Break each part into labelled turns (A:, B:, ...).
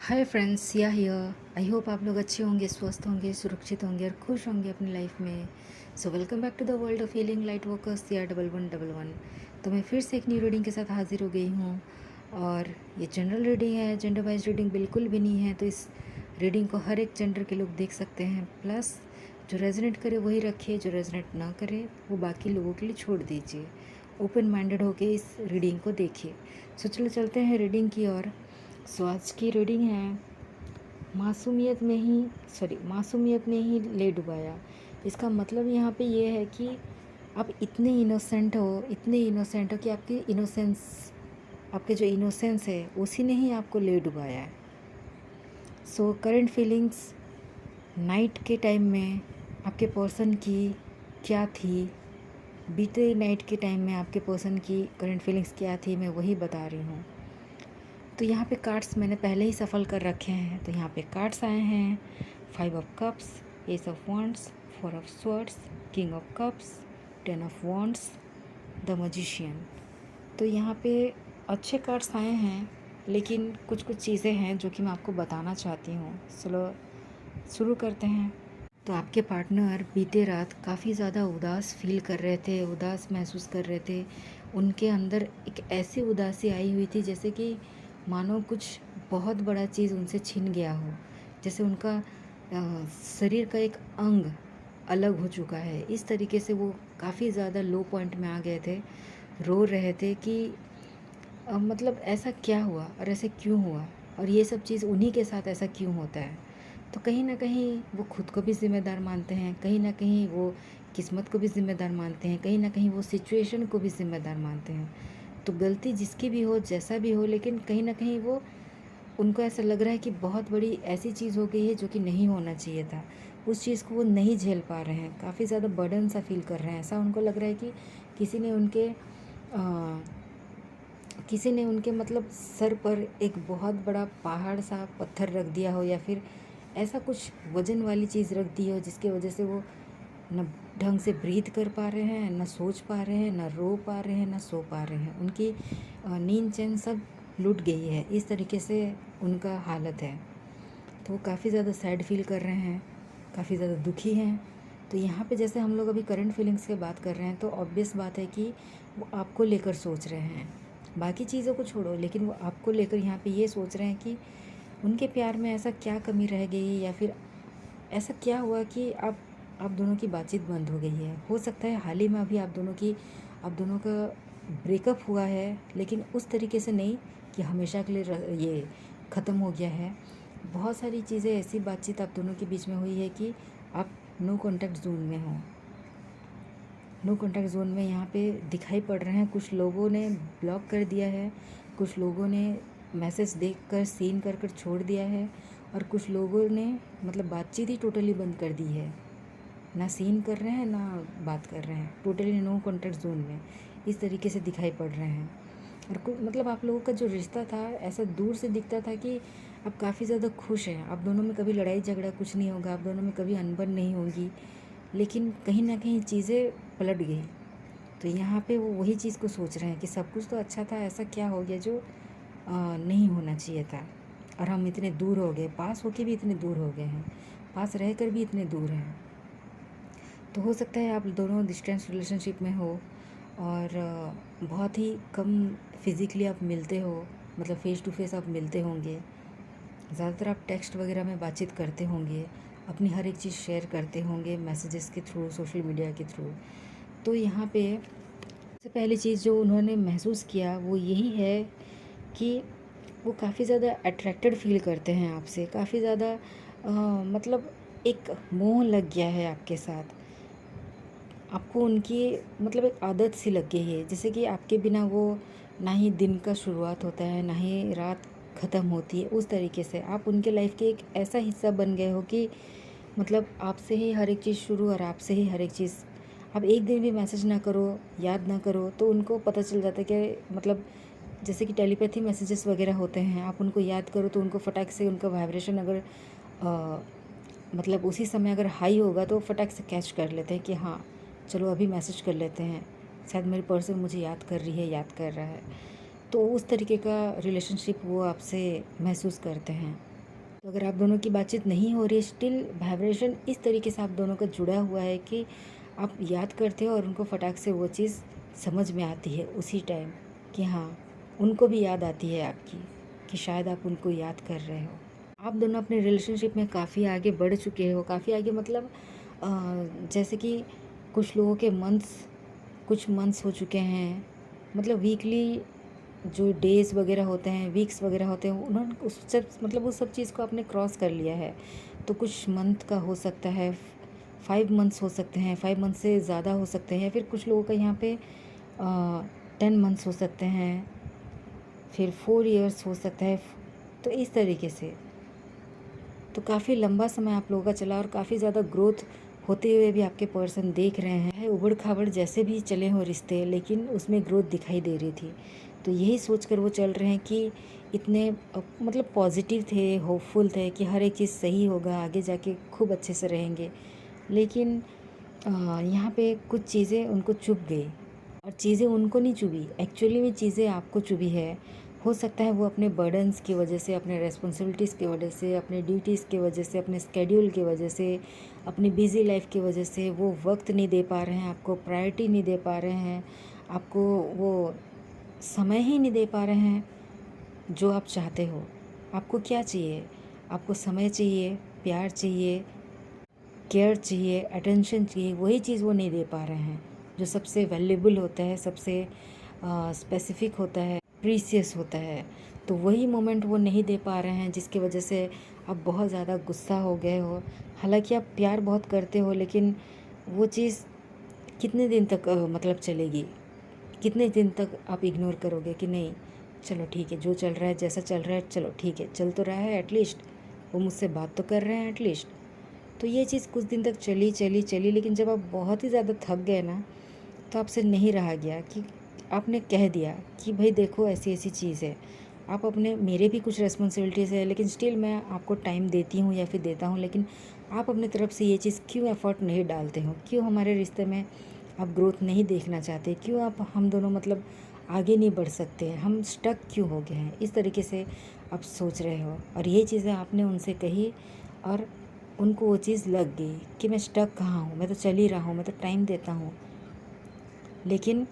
A: Hi friends, या here. I hope आप लोग अच्छे होंगे, स्वस्थ होंगे, सुरक्षित होंगे और खुश होंगे अपनी लाइफ में। So welcome back to the world of healing light workers या 1111। तो मैं फिर से एक न्यू रीडिंग के साथ हाजिर हो गई हूँ। और ये जनरल रीडिंग है, जेंडर वाइज रीडिंग बिल्कुल भी नहीं है। तो इस रीडिंग को हर एक जेंडर के लोग देख सकते हैं। प्लस जो रेजोनेट करे वही रखिए, जो रेजोनेट ना करे वो बाकी लोगों के लिए छोड़ दीजिए। ओपन माइंडेड होके इस रीडिंग को देखिए। सो चलो चलते हैं रीडिंग की ओर। सो आज की रीडिंग है मासूमियत ने ही ले डुबाया। इसका मतलब यहाँ पे ये है कि आप इतने इनोसेंट हो कि आपके जो इनोसेंस है उसी ने ही आपको ले डुबाया है। सो करंट फीलिंग्स नाइट के टाइम में आपके पर्सन की क्या थी, बीते नाइट के टाइम में आपके पर्सन की करंट फीलिंग्स क्या थी, मैं वही बता रही हूँ। तो यहाँ पे कार्ड्स मैंने पहले ही सफल कर रखे हैं। तो यहाँ पे कार्ड्स आए हैं 5 of cups, S of wands, 4 of swords, king of cups, 10 of wands, the magician. तो यहाँ पे अच्छे कार्ड्स आए हैं, लेकिन कुछ कुछ चीज़ें हैं जो कि मैं आपको बताना चाहती हूँ। चलो शुरू करते हैं। तो आपके पार्टनर बीते रात काफ़ी ज़्यादा उदास फील कर रहे थे, उदास महसूस कर रहे थे। उनके अंदर एक ऐसी उदासी आई हुई थी जैसे कि मानो कुछ बहुत बड़ा चीज़ उनसे छिन गया हो, जैसे उनका शरीर का एक अंग अलग हो चुका है। इस तरीके से वो काफ़ी ज़्यादा लो पॉइंट में आ गए थे, रो रहे थे कि मतलब ऐसा क्या हुआ और ऐसे क्यों हुआ, और ये सब चीज़ उन्हीं के साथ ऐसा क्यों होता है। तो कहीं ना कहीं वो खुद को भी ज़िम्मेदार मानते हैं, कहीं ना कहीं वो किस्मत को भी ज़िम्मेदार मानते हैं, कहीं ना कहीं वो सिचुएशन को भी ज़िम्मेदार मानते हैं। तो गलती जिसकी भी हो, जैसा भी हो, लेकिन कहीं ना कहीं वो उनको ऐसा लग रहा है कि बहुत बड़ी ऐसी चीज़ हो गई है जो कि नहीं होना चाहिए था। उस चीज़ को वो नहीं झेल पा रहे हैं, काफ़ी ज़्यादा बर्डन सा फील कर रहे हैं। ऐसा उनको लग रहा है कि किसी ने उनके मतलब सर पर एक बहुत बड़ा पहाड़ सा पत्थर रख दिया हो, या फिर ऐसा कुछ वजन वाली चीज़ रख दी हो जिसकी वजह से वो न ढंग से ब्रीथ कर पा रहे हैं, न सोच पा रहे हैं, न रो पा रहे हैं, न सो पा रहे हैं। उनकी नींद चैन सब लूट गई है। इस तरीके से उनका हालत है। तो वो काफ़ी ज़्यादा सैड फील कर रहे हैं, काफ़ी ज़्यादा दुखी हैं। तो यहाँ पे जैसे हम लोग अभी करंट फीलिंग्स की बात कर रहे हैं, तो ऑब्वियस बात है कि वो आपको लेकर सोच रहे हैं। बाकी चीज़ों को छोड़ो, लेकिन वो आपको लेकर यहाँ पे ये सोच रहे हैं कि उनके प्यार में ऐसा क्या कमी रह गई, या फिर ऐसा क्या हुआ कि आप दोनों की बातचीत बंद हो गई है। हो सकता है हाल ही में अभी आप दोनों का ब्रेकअप हुआ है, लेकिन उस तरीके से नहीं कि हमेशा के लिए ये ख़त्म हो गया है। बहुत सारी चीज़ें ऐसी बातचीत आप दोनों के बीच में हुई है कि आप नो कॉन्टैक्ट जोन में हो। नो कॉन्टैक्ट जोन में यहाँ पे दिखाई पड़ रहे हैं। कुछ लोगों ने ब्लॉक कर दिया है, कुछ लोगों ने मैसेज देखकर सीन कर कर छोड़ दिया है, और कुछ लोगों ने मतलब बातचीत ही टोटली बंद कर दी है। ना सीन कर रहे हैं, ना बात कर रहे हैं, टोटली नो कॉन्टैक्ट जोन में इस तरीके से दिखाई पड़ रहे हैं। और मतलब आप लोगों का जो रिश्ता था, ऐसा दूर से दिखता था कि आप काफ़ी ज़्यादा खुश हैं। आप दोनों में कभी लड़ाई झगड़ा कुछ नहीं होगा, आप दोनों में कभी अनबन नहीं होगी, लेकिन कहीं ना कहीं चीज़ें पलट गई। तो यहाँ पे वो वही चीज़ को सोच रहे हैं कि सब कुछ तो अच्छा था, ऐसा क्या हो गया जो नहीं होना चाहिए था, और हम इतने दूर हो गए, पास होके भी इतने दूर हो गए हैं, पास रहकर भी इतने दूर हैं। तो हो सकता है आप दोनों डिस्टेंस रिलेशनशिप में हो, और बहुत ही कम फिज़िकली आप मिलते हो, मतलब फ़ेस टू फेस आप मिलते होंगे। ज़्यादातर आप टेक्स्ट वगैरह में बातचीत करते होंगे, अपनी हर एक चीज़ शेयर करते होंगे मैसेजेस के थ्रू, सोशल मीडिया के थ्रू। तो यहाँ पे सबसे पहली चीज़ जो उन्होंने महसूस किया वो यही है कि वो काफ़ी ज़्यादा अट्रैक्टेड फील करते हैं आपसे, काफ़ी ज़्यादा मतलब एक मोह लग गया है आपके साथ। आपको उनकी मतलब एक आदत सी लग गई है, जैसे कि आपके बिना वो ना ही दिन का शुरुआत होता है, ना ही रात ख़त्म होती है। उस तरीके से आप उनके लाइफ के एक ऐसा हिस्सा बन गए हो कि मतलब आपसे ही हर एक चीज़ शुरू और आपसे ही हर एक चीज़। आप एक दिन भी मैसेज ना करो, याद ना करो, तो उनको पता चल जाता है कि मतलब जैसे कि टेलीपैथी मैसेजेस वगैरह होते हैं, आप उनको याद करो तो उनको फटाक से उनका वाइब्रेशन अगर अ, मतलब उसी समय अगर हाई होगा तो फटाक से कैच कर लेते हैं कि हाँ चलो अभी मैसेज कर लेते हैं, शायद मेरी पर्सन मुझे याद कर रही है, याद कर रहा है। तो उस तरीके का रिलेशनशिप वो आपसे महसूस करते हैं। तो अगर आप दोनों की बातचीत नहीं हो रही है, स्टिल वाइब्रेशन इस तरीके से आप दोनों का जुड़ा हुआ है कि आप याद करते हो और उनको फटाक से वो चीज़ समझ में आती है उसी टाइम कि हाँ, उनको भी याद आती है आपकी, कि शायद आप उनको याद कर रहे हो। आप दोनों अपने रिलेशनशिप में काफ़ी आगे बढ़ चुके हो, काफ़ी आगे मतलब जैसे कि कुछ लोगों के कुछ मंथ्स हो चुके हैं, मतलब वीकली जो डेज़ वगैरह होते हैं, वीक्स वगैरह होते हैं, उन्होंने उस सब चीज़ को आपने क्रॉस कर लिया है। तो कुछ मंथ का हो सकता है, 5 मंथ्स हो सकते हैं, 5 मंथ से ज़्यादा हो सकते हैं, या फिर कुछ लोगों का यहाँ पे 10 मंथ्स हो सकते हैं, फिर 4 इयर्स हो सकता है। तो इस तरीके से तो काफ़ी लंबा समय आप लोगों का चला और काफ़ी ज़्यादा ग्रोथ होते हुए भी आपके पर्सन देख रहे हैं। उबड़ खाबड़ जैसे भी चले हों रिश्ते, लेकिन उसमें ग्रोथ दिखाई दे रही थी। तो यही सोच कर वो चल रहे हैं कि इतने मतलब पॉजिटिव थे, होपफुल थे कि हर एक चीज़ सही होगा, आगे जाके खूब अच्छे से रहेंगे। लेकिन यहाँ पे कुछ चीज़ें उनको चुभ गई, और चीज़ें उनको नहीं चुभी, एक्चुअली में चीज़ें आपको चुभी है। हो सकता है वो अपने बर्डन्स की वजह से, अपने रेस्पॉन्सिबिलिटीज़ की वजह से, अपने ड्यूटीज़ की वजह से, अपने स्केड्यूल की वजह से, अपनी बिज़ी लाइफ की वजह से वो वक्त नहीं दे पा रहे हैं, आपको प्रायोरिटी नहीं दे पा रहे हैं, आपको वो समय ही नहीं दे पा रहे हैं जो आप चाहते हो। आपको क्या चाहिए? आपको समय चाहिए, प्यार चाहिए, केयर चाहिए, अटेंशन चाहिए, वही चीज़ वो नहीं दे पा रहे हैं, जो सबसे वैल्यूएबल होता है, सबसे स्पेसिफिक होता है, प्रीसियस होता है। तो वही मोमेंट वो नहीं दे पा रहे हैं, जिसकी वजह से आप बहुत ज़्यादा गुस्सा हो गए हो। हालांकि आप प्यार बहुत करते हो, लेकिन वो चीज़ कितने दिन तक मतलब चलेगी? कितने दिन तक आप इग्नोर करोगे कि नहीं, चलो ठीक है, जो चल रहा है, जैसा चल रहा है, चलो ठीक है, चल तो रहा है एटलीस्ट, वो मुझसे बात तो कर रहे हैं एटलीस्ट। तो ये चीज़ कुछ दिन तक चली चली चली, लेकिन जब आप बहुत ही ज़्यादा थक गए ना, तो आपसे नहीं रहा गया कि आपने कह दिया कि भाई देखो, ऐसी ऐसी चीज़ है। आप अपने, मेरे भी कुछ रिस्पॉन्सिबिलिटीज़ है, लेकिन स्टिल मैं आपको टाइम देती हूँ या फिर देता हूँ, लेकिन आप अपनी तरफ से ये चीज़ क्यों एफर्ट नहीं डालते हो? क्यों हमारे रिश्ते में आप ग्रोथ नहीं देखना चाहते? क्यों आप, हम दोनों मतलब आगे नहीं बढ़ सकते हैं? हम स्टक क्यों हो गए हैं? इस तरीके से आप सोच रहे हो, और ये चीज़ें आपने उनसे कही, और उनको वो चीज़ लग गई कि मैं स्टक कहाँ हूँ, मैं तो चल ही रहा हूँ, मैं तो टाइम देता हूँ। लेकिन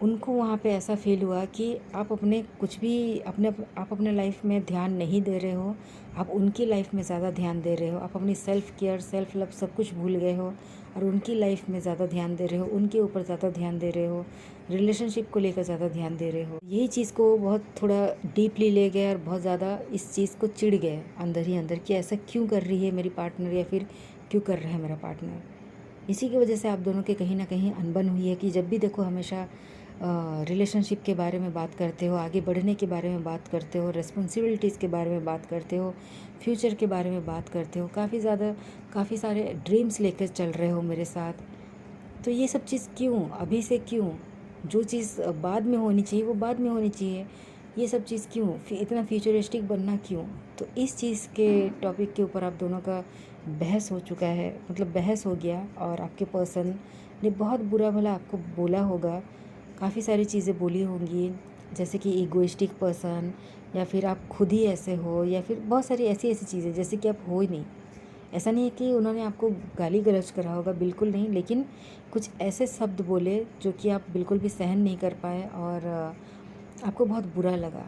A: उनको वहाँ पे ऐसा फ़ील हुआ कि आप अपने कुछ भी आप अपने लाइफ में ध्यान नहीं दे रहे हो, आप उनकी लाइफ में ज़्यादा ध्यान दे रहे हो। आप अपनी सेल्फ़ केयर, सेल्फ़ लव सब कुछ भूल गए हो, और उनकी लाइफ में ज़्यादा ध्यान दे रहे हो, उनके ऊपर ज़्यादा ध्यान दे रहे हो, रिलेशनशिप को लेकर ज़्यादा ध्यान दे रहे हो। यही चीज़ को बहुत थोड़ा डीपली ले गए, और बहुत ज़्यादा इस चीज़ को चिढ़ गए अंदर ही अंदर कि ऐसा क्यों कर रही है मेरी पार्टनर, या फिर क्यों कर रहा है मेरा पार्टनर। इसी की वजह से आप दोनों के कहीं ना कहीं अनबन हुई है कि जब भी देखो हमेशा रिलेशनशिप के बारे में बात करते हो, आगे बढ़ने के बारे में बात करते हो, रिस्पॉन्सिबिलिटीज़ के बारे में बात करते हो, फ्यूचर के बारे में बात करते हो, काफ़ी सारे ड्रीम्स लेकर चल रहे हो मेरे साथ। तो ये सब चीज़ क्यों, अभी से क्यों? जो चीज़ बाद में होनी चाहिए वो बाद में होनी चाहिए। ये सब चीज़ क्यों, इतना फ्यूचरिस्टिक बनना क्यों? तो इस चीज़ के टॉपिक के ऊपर आप दोनों का बहस हो चुका है, मतलब बहस हो गया, और आपके पर्सन ने बहुत बुरा भला आपको बोला होगा, काफ़ी सारी चीज़ें बोली होंगी, जैसे कि ईगोइस्टिक पर्सन, या फिर आप खुद ही ऐसे हो, या फिर बहुत सारी ऐसी ऐसी चीज़ें जैसे कि आप हो ही नहीं। ऐसा नहीं है कि उन्होंने आपको गाली गलौज करा होगा, बिल्कुल नहीं, लेकिन कुछ ऐसे शब्द बोले जो कि आप बिल्कुल भी सहन नहीं कर पाए, और आपको बहुत बुरा लगा।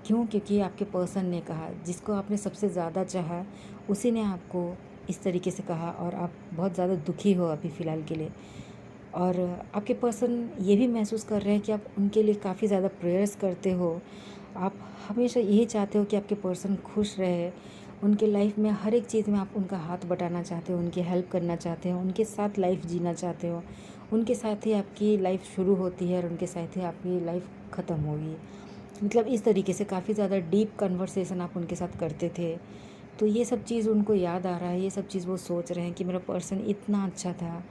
A: क्यों? क्योंकि आपके पर्सन ने कहा, जिसको आपने सबसे ज़्यादा चाहा, उसी ने आपको इस तरीके से कहा, और आप बहुत ज़्यादा दुखी हो अभी फ़िलहाल के लिए। और आपके पर्सन ये भी महसूस कर रहे हैं कि आप उनके लिए काफ़ी ज़्यादा प्रेयर्स करते हो। आप हमेशा यही चाहते हो कि आपके पर्सन खुश रहे, उनके लाइफ में हर एक चीज़ में आप उनका हाथ बटाना चाहते हो, उनकी हेल्प करना चाहते हो, उनके साथ लाइफ जीना चाहते हो। उनके साथ ही आपकी लाइफ शुरू होती है, और उनके साथ ही आपकी लाइफ ख़त्म होगी। मतलब इस तरीके से काफ़ी ज़्यादा डीप कन्वर्सेशन आप उनके साथ करते थे। तो ये सब चीज़ उनको याद आ रहा है, ये सब चीज़ वो सोच रहे हैं कि मेरा पर्सन इतना अच्छा था,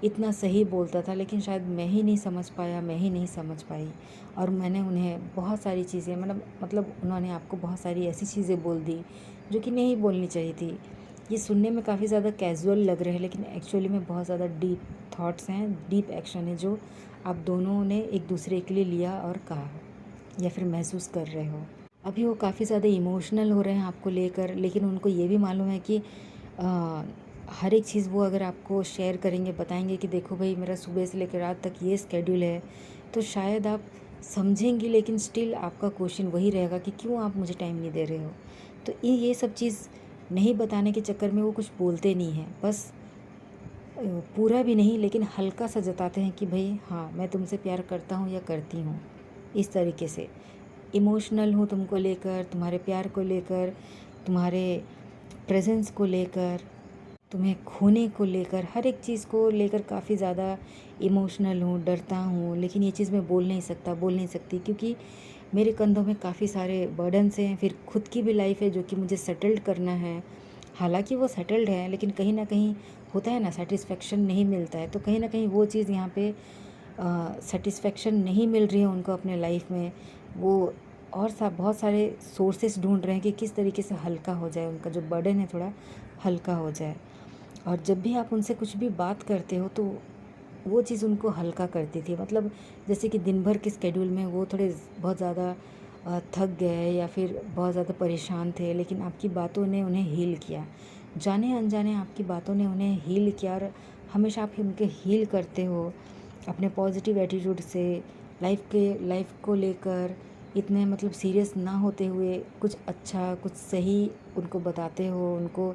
A: इतना सही बोलता था, लेकिन शायद मैं ही नहीं समझ पाया, मैं ही नहीं समझ पाई, और मैंने उन्हें बहुत सारी चीज़ें, मतलब उन्होंने आपको बहुत सारी ऐसी चीज़ें बोल दी जो कि नहीं बोलनी चाहिए थी। ये सुनने में काफ़ी ज़्यादा कैजुअल लग रहे हैं, लेकिन एक्चुअली में बहुत ज़्यादा डीप थॉट्स हैं, डीप एक्शन है जो आप दोनों ने एक दूसरे के लिए लिया और कहा, या फिर महसूस कर रहे हो। अभी वो काफ़ी ज़्यादा इमोशनल हो रहे हैं आपको लेकर, लेकिन उनको ये भी मालूम है कि अ, हर एक चीज़ वो अगर आपको शेयर करेंगे, बताएँगे कि देखो भई मेरा सुबह से लेकर रात तक ये स्केड्यूल है, तो शायद आप समझेंगी, लेकिन स्टिल आपका क्वेश्चन वही रहेगा कि क्यों आप मुझे टाइम नहीं दे रहे हो। तो ये सब चीज़ नहीं बताने के चक्कर में वो कुछ बोलते नहीं हैं, बस पूरा भी नहीं लेकिन हल्का सा जताते हैं कि भई हाँ, मैं तुमसे प्यार करता हूँ या करती हूँ, इस तरीके से। इमोशनल हूँ तुमको लेकर, तुम्हारे प्यार को लेकर, तुम्हारे प्रेज़ेंस को लेकर, तुम्हें खोने को लेकर, हर एक चीज़ को लेकर काफ़ी ज़्यादा इमोशनल हूँ, डरता हूँ, लेकिन ये चीज़ मैं बोल नहीं सकती क्योंकि मेरे कंधों में काफ़ी सारे बर्डन्स हैं, फिर खुद की भी लाइफ़ है जो कि मुझे सेटल्ड करना है। हालाँकि वो सेटल्ड है, लेकिन कहीं न कहीं होता है ना, सैटिस्फैक्शन नहीं मिलता है, तो कहीं न कहीं वो चीज़ यहाँ पे सैटिस्फैक्शन नहीं मिल रही है उनको अपने लाइफ में। वो और बहुत सारे सोर्सेस ढूंढ रहे हैं कि किस तरीके से हल्का हो जाए, उनका जो बर्डन है थोड़ा हल्का हो जाए। और जब भी आप उनसे कुछ भी बात करते हो तो वो चीज़ उनको हल्का करती थी। मतलब जैसे कि दिन भर के स्केड्यूल में वो थोड़े बहुत ज़्यादा थक गए या फिर बहुत ज़्यादा परेशान थे, लेकिन आपकी बातों ने उन्हें हील किया। जाने अनजाने आपकी बातों ने उन्हें हील किया, और हमेशा आप उनके हील करते हो अपने पॉजिटिव एटीट्यूड से। लाइफ को लेकर इतने मतलब सीरियस ना होते हुए कुछ अच्छा, कुछ सही उनको बताते हो। उनको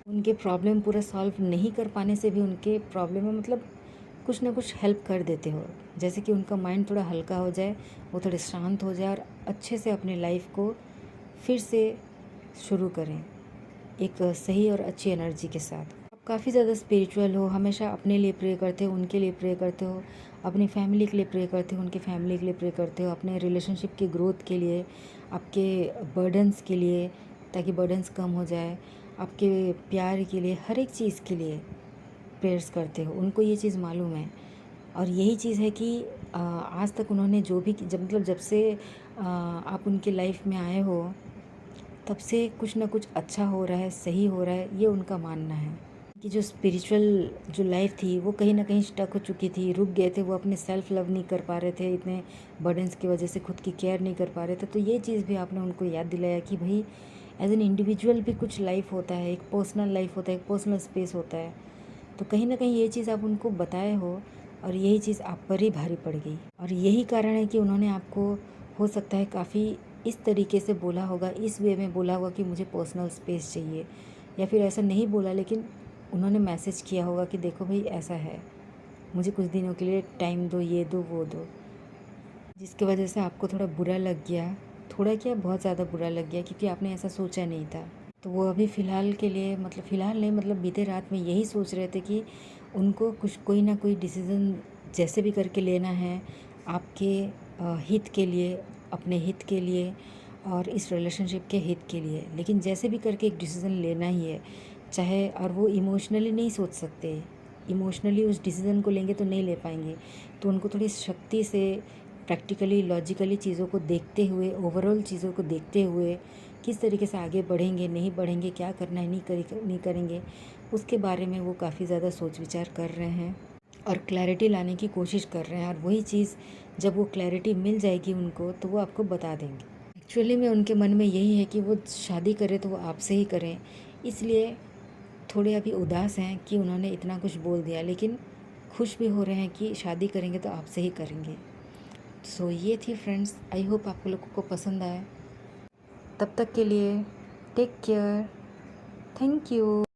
A: उनके प्रॉब्लम पूरा सॉल्व नहीं कर पाने से भी उनके प्रॉब्लम में मतलब कुछ ना कुछ हेल्प कर देते हो, जैसे कि उनका माइंड थोड़ा हल्का हो जाए, वो थोड़े शांत हो जाए और अच्छे से अपनी लाइफ को फिर से शुरू करें एक सही और अच्छी एनर्जी के साथ। आप काफ़ी ज़्यादा स्पिरिचुअल हो, हमेशा अपने लिए प्रे करते हो, उनके लिए प्रे करते हो, अपनी फैमिली के लिए प्रे करते हो, उनके फैमिली के लिए प्रे करते हो, अपने रिलेशनशिप की ग्रोथ के लिए, आपके बर्डन्स के लिए, ताकि बर्डन्स कम हो जाए, आपके प्यार के लिए, हर एक चीज़ के लिए प्रेयर्स करते हो। उनको ये चीज़ मालूम है, और यही चीज़ है कि आज तक उन्होंने जो भी जब से आप उनकी लाइफ में आए हो, तब से कुछ ना कुछ अच्छा हो रहा है, सही हो रहा है, ये उनका मानना है। कि जो स्पिरिचुअल जो लाइफ थी वो कहीं ना कहीं स्टक हो चुकी थी, रुक गए थे, वो अपने सेल्फ लव नहीं कर पा रहे थे, इतने बर्डन्स की वजह से खुद की केयर नहीं कर पा रहे थे। तो ये चीज़ भी आपने उनको याद दिलाया कि भाई एज एन इंडिविजुअल भी कुछ लाइफ होता है, एक पर्सनल लाइफ होता है, एक पर्सनल स्पेस होता है। तो कहीं ना कहीं ये चीज़ आप उनको बताए हो, और यही चीज़ आप पर ही भारी पड़ गई, और यही कारण है कि उन्होंने आपको हो सकता है काफ़ी इस तरीके से बोला होगा, इस वे में बोला होगा कि मुझे पर्सनल स्पेस चाहिए, या फिर ऐसा नहीं बोला लेकिन उन्होंने मैसेज किया होगा कि देखो भाई ऐसा है, मुझे कुछ दिनों के लिए टाइम दो, ये दो वो दो, जिसकी वजह से आपको थोड़ा बुरा लग गया। थोड़ा क्या, बहुत ज़्यादा बुरा लग गया, क्योंकि आपने ऐसा सोचा नहीं था। तो वो अभी फ़िलहाल के लिए, मतलब फ़िलहाल नहीं, मतलब बीते रात में यही सोच रहे थे कि उनको कुछ कोई ना कोई डिसीज़न जैसे भी करके लेना है, आपके हित के लिए, अपने हित के लिए, और इस रिलेशनशिप के हित के लिए। लेकिन जैसे भी करके एक डिसीज़न लेना ही है, चाहे, और वो इमोशनली नहीं सोच सकते, इमोशनली उस डिसीज़न को लेंगे तो नहीं ले पाएंगे। तो उनको थोड़ी शक्ति से, प्रैक्टिकली, लॉजिकली चीज़ों को देखते हुए, ओवरऑल चीज़ों को देखते हुए किस तरीके से आगे बढ़ेंगे, नहीं बढ़ेंगे, क्या करना है, नहीं करेंगे, उसके बारे में वो काफ़ी ज़्यादा सोच विचार कर रहे हैं और क्लैरिटी लाने की कोशिश कर रहे हैं। और वही चीज़ जब वो क्लैरिटी मिल जाएगी उनको, तो वो आपको बता देंगे। एक्चुअली में उनके मन में यही है कि वो शादी करें तो वो आपसे ही करें, इसलिए थोड़े अभी उदास हैं कि उन्होंने इतना कुछ बोल दिया, लेकिन खुश भी हो रहे हैं कि शादी करेंगे तो आपसे ही करेंगे। सो ये थी फ्रेंड्स, आई होप आप लोगों को पसंद आए। तब तक के लिए टेक केयर, थैंक यू।